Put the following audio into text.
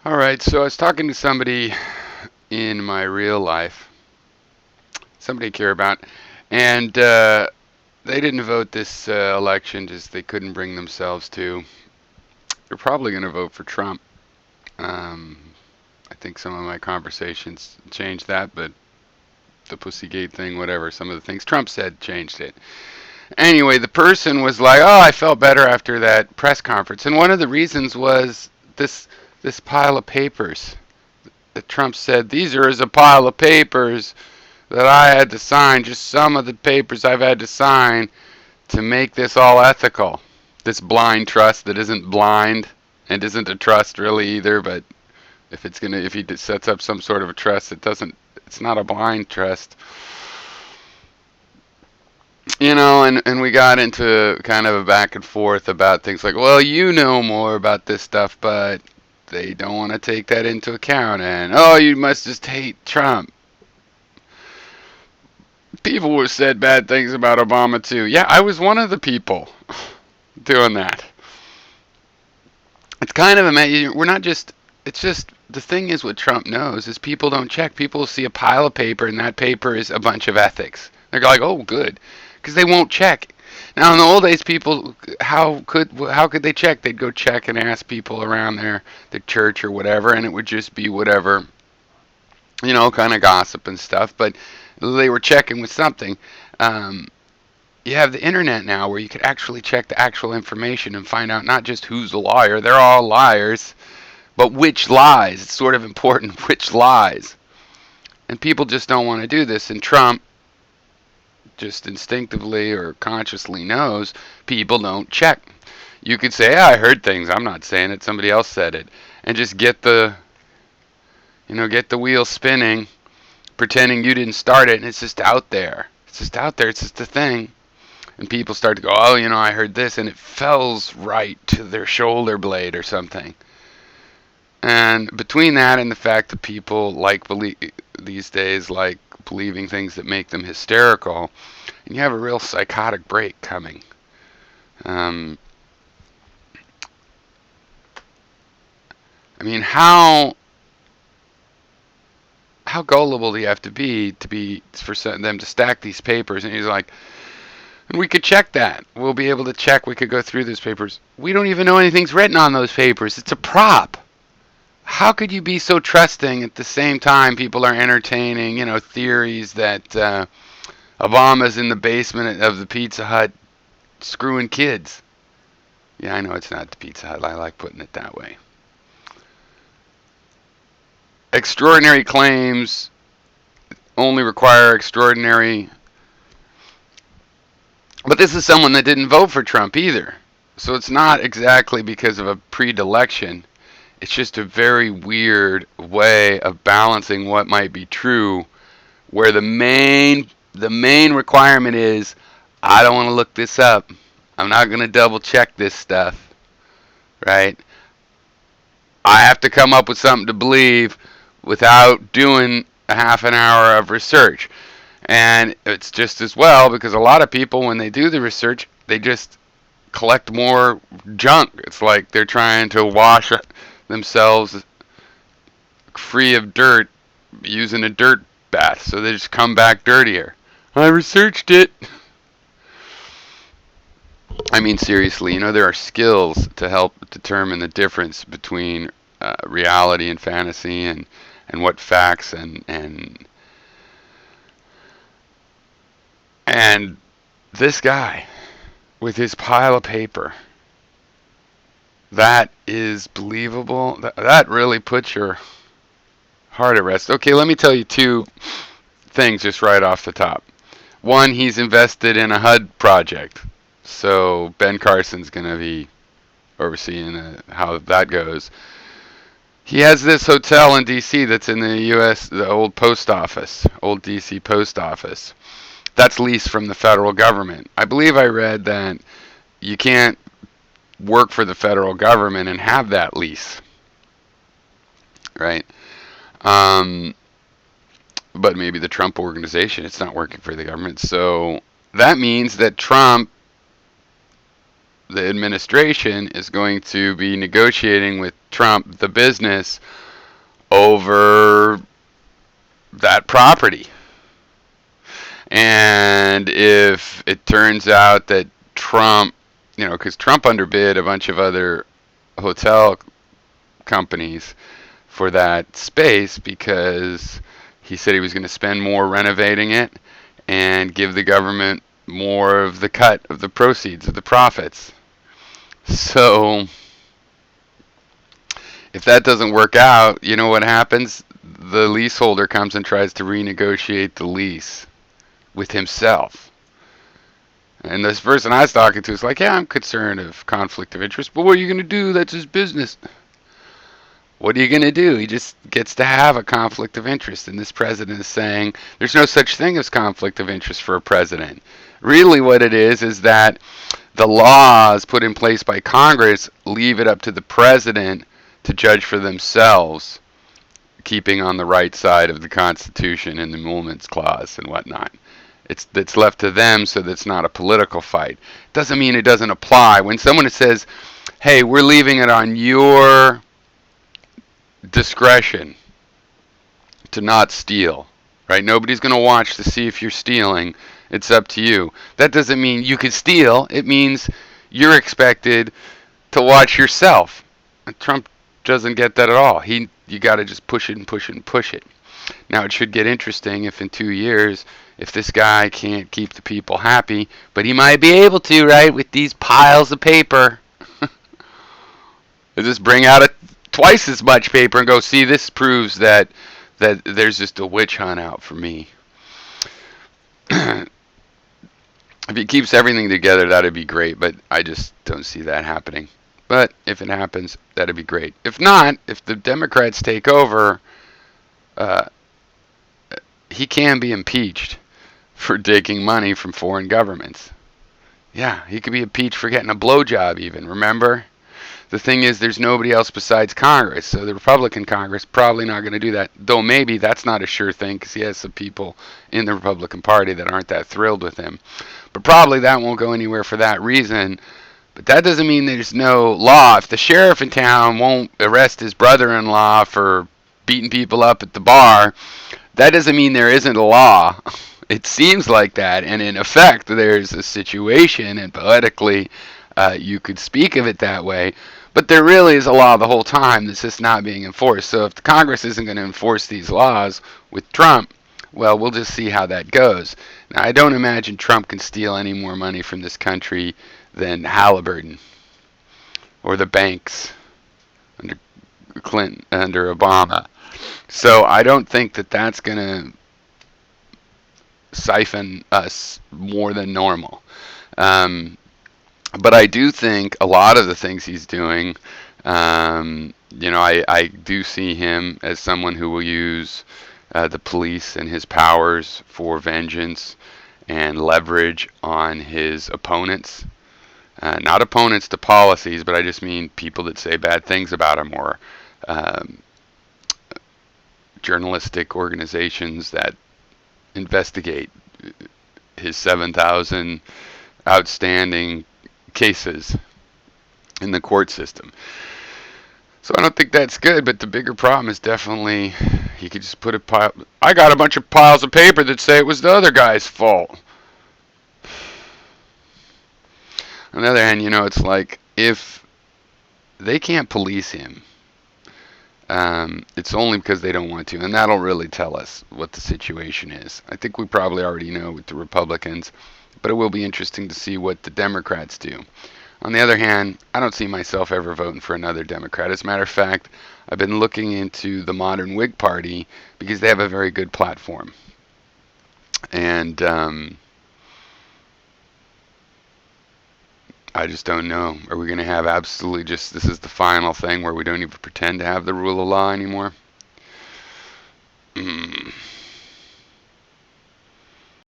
All right, so I was talking to somebody in my real life, somebody I care about, and they didn't vote this election just they couldn't bring themselves to. They're probably going to vote for Trump. Um, I think some of my conversations changed that, but the Pussygate thing, whatever, some of the things Trump said changed it. Anyway, the person was like, "Oh, I felt better after that press conference," and one of the reasons was this pile of papers that Trump said, "These are as a pile of papers that I had to sign, just some of the papers I've had to sign to make this all ethical. This blind trust that isn't blind and isn't a trust really either, but if he sets up some sort of a trust, it's not a blind trust." And we got into kind of a back and forth about things like, well, you know more about this stuff, but they don't want to take that into account. And, oh, you must just hate Trump. People who said bad things about Obama, too. Yeah, I was one of the people doing that. It's kind of amazing. We're not just, it's just, the thing is what Trump knows is people don't check. People see a pile of paper, and that paper is a bunch of ethics. They're like, oh, good. Because they won't check. Now, in the old days, people, how could they check? They'd go check and ask people around their church or whatever, and it would just be whatever, kind of gossip and stuff. But they were checking with something. Um, you have the internet now where you could actually check the actual information and find out not just who's a liar, they're all liars, but which lies. It's sort of important which lies. And people just don't want to do this. And Trump just instinctively or consciously knows people don't check. You could say, "Yeah, I heard things. I'm not saying it. Somebody else said it," and just get the wheel spinning, pretending you didn't start it, and it's just out there. It's just out there. It's just a thing. And people start to go, "Oh, I heard this," and it fells right to their shoulder blade or something. And between that and the fact that people these days like believing things that make them hysterical, and you have a real psychotic break coming. Um, I mean, how gullible do you have to be for them to stack these papers? And he's like, and we could check that. We'll be able to check. We could go through those papers. We don't even know anything's written on those papers. It's a prop. How could you be so trusting at the same time people are entertaining, theories that Obama's in the basement of the Pizza Hut screwing kids? Yeah, I know it's not the Pizza Hut. I like putting it that way. Extraordinary claims only require extraordinary. But this is someone that didn't vote for Trump either. So it's not exactly because of a predilection. It's just a very weird way of balancing what might be true, where the main requirement is I don't want to look this up. I'm not going to double check this stuff, right? I have to come up with something to believe without doing a half an hour of research. And it's just as well because a lot of people, when they do the research, they just collect more junk. It's like they're trying to wash themselves free of dirt using a dirt bath, so they just come back dirtier. I researched it. I mean, seriously, there are skills to help determine the difference between reality and fantasy, and what facts and this guy with his pile of paper, that is believable. That really puts your heart at rest. Okay, let me tell you two things just right off the top. One, he's invested in a HUD project, so Ben Carson's going to be overseeing how that goes. He has this hotel in D.C. that's in the U.S., the old post office, old D.C. post office. That's leased from the federal government. I believe I read that you can't work for the federal government and have that lease, right? Um, but maybe the Trump organization, it's not working for the government. So that means that Trump the administration is going to be negotiating with Trump, the business, over that property. And if it turns out that Trump, because Trump underbid a bunch of other hotel companies for that space because he said he was going to spend more renovating it and give the government more of the cut of the proceeds of the profits. So if that doesn't work out, you know what happens? The leaseholder comes and tries to renegotiate the lease with himself. And this person I was talking to is like, yeah, I'm concerned of conflict of interest, but what are you going to do? That's his business. What are you going to do? He just gets to have a conflict of interest. And this president is saying there's no such thing as conflict of interest for a president. Really what it is that the laws put in place by Congress leave it up to the president to judge for themselves, keeping on the right side of the Constitution and the Emoluments Clause and whatnot. It's left to them so that it's not a political fight. Doesn't mean it doesn't apply. When someone says, hey, we're leaving it on your discretion to not steal, right? Nobody's going to watch to see if you're stealing. It's up to you. That doesn't mean you can steal. It means you're expected to watch yourself. And Trump doesn't get that at all. You got to just push it and push it and push it. Now, it should get interesting if in 2 years, if this guy can't keep the people happy, but he might be able to, right, with these piles of paper. They just bring out twice as much paper and go, see, this proves that there's just a witch hunt out for me. If he keeps everything together, that'd be great, but I just don't see that happening. But if it happens, that'd be great. If not, if the Democrats take over, he can be impeached for taking money from foreign governments. Yeah, he could be impeached for getting a blowjob even, remember? The thing is, there's nobody else besides Congress, so the Republican Congress probably not going to do that. Though maybe that's not a sure thing because he has some people in the Republican Party that aren't that thrilled with him. But probably that won't go anywhere for that reason. But that doesn't mean there's no law. If the sheriff in town won't arrest his brother-in-law for beating people up at the bar, that doesn't mean there isn't a law. It seems like that, and in effect, there's a situation, and poetically, you could speak of it that way. But there really is a law the whole time that's just not being enforced. So if the Congress isn't going to enforce these laws with Trump, well, we'll just see how that goes. Now, I don't imagine Trump can steal any more money from this country than Halliburton or the banks under Clinton, under Obama. So I don't think that that's going to siphon us more than normal. But I do think a lot of the things he's doing, I do see him as someone who will use the police and his powers for vengeance and leverage on his opponents. Not opponents to policies, but I just mean people that say bad things about him, or journalistic organizations that investigate his 7,000 outstanding cases in the court system. So I don't think that's good, but the bigger problem is definitely he could just put a pile. I got a bunch of piles of paper that say it was the other guy's fault. On the other hand, it's like if they can't police him, it's only because they don't want to, and that'll really tell us what the situation is. I think we probably already know with the Republicans, but it will be interesting to see what the Democrats do. On the other hand, I don't see myself ever voting for another Democrat. As a matter of fact, I've been looking into the modern Whig Party because they have a very good platform. And I just don't know. Are we going to have absolutely just, this is the final thing where we don't even pretend to have the rule of law anymore?